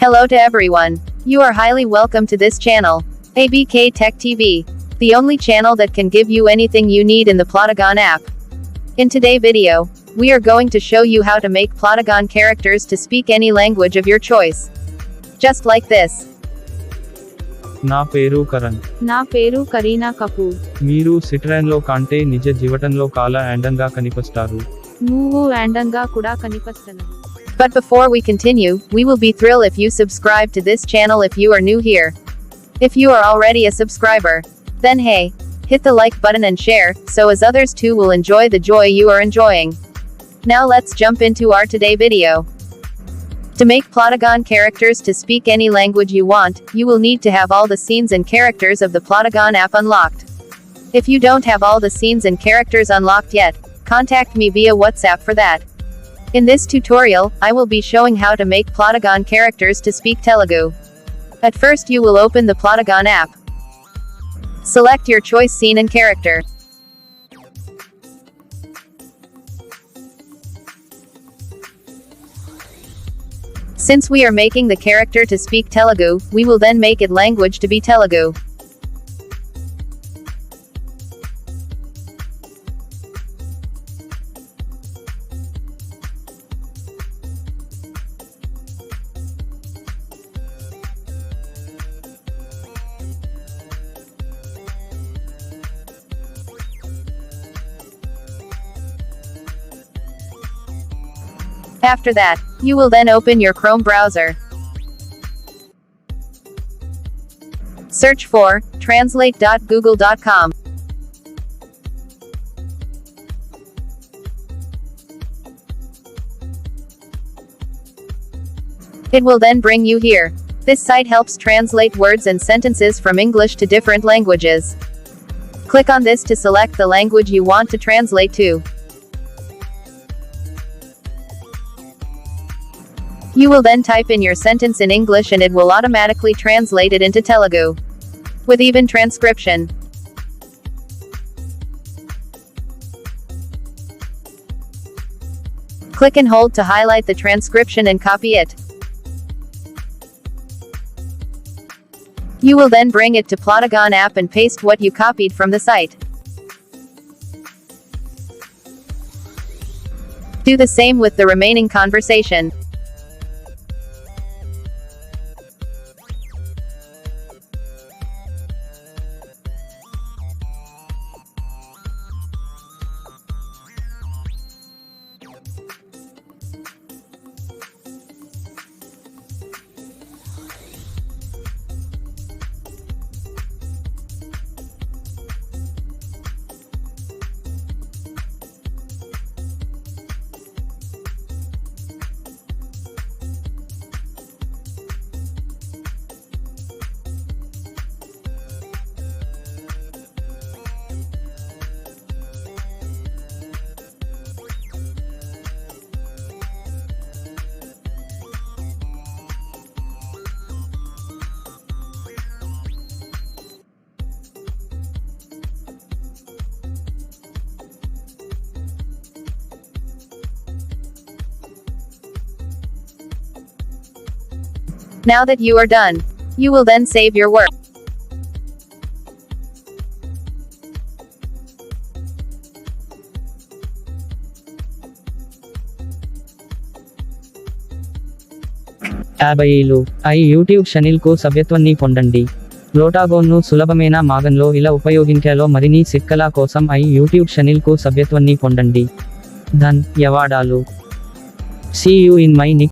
Hello to everyone. You are highly welcome to this channel, ABK Tech TV, the only channel that can give you anything you need in the Plotagon app. In today's video, we are going to show you how to make Plotagon characters to speak any language of your choice. Just like this. నా పేరు కరణ్. నా పేరు కరీనా కపూర్. మీరు సిట్రాన్లో కంటే నిజ జీవితంలో చాలా అందంగా కనిపిస్తారు. నువ్వు అందంగా కూడా కనిపిస్తున్నావు. But before we continue, we will be thrilled if you subscribe to this channel if you are new here. If you are already a subscriber, then hey, hit the like button and share, so as others too will enjoy the joy you are enjoying. Now let's jump into our today video. To make Plotagon characters to speak any language you want, you will need to have all the scenes and characters of the Plotagon app unlocked. If you don't have all the scenes and characters unlocked yet, contact me via WhatsApp for that. In this tutorial, I will be showing how to make Plotagon characters to speak Telegu. At first you will open the Plotagon app. Select your choice scene and character. Since we are making the character to speak Telegu, we will then make it language to be Telegu. After that, you will then open your Chrome browser. Search for translate.google.com. It will then bring you here. This site helps translate words and sentences from English to different languages. Click on this to select the language you want to translate to. You will then type in your sentence in English and it will automatically translate it into Telegu. With even transcription. Click and hold to highlight the transcription and copy it. You will then bring it to Plotagon app and paste what you copied from the site. Do the same with the remaining conversation. Now that you are done, you will then save your work. YouTube ఛానల్కు సభ్యత్వాన్ని పొందండి. ప్లోటాగోన్ను సులభమైన మార్గంలో ఇలా ఉపయోగించాలో మరిన్ని చిట్కాల కోసం YouTube ఛానల్కు సభ్యత్వాన్ని పొందండి. ధన్యవాదాలు. See you in my next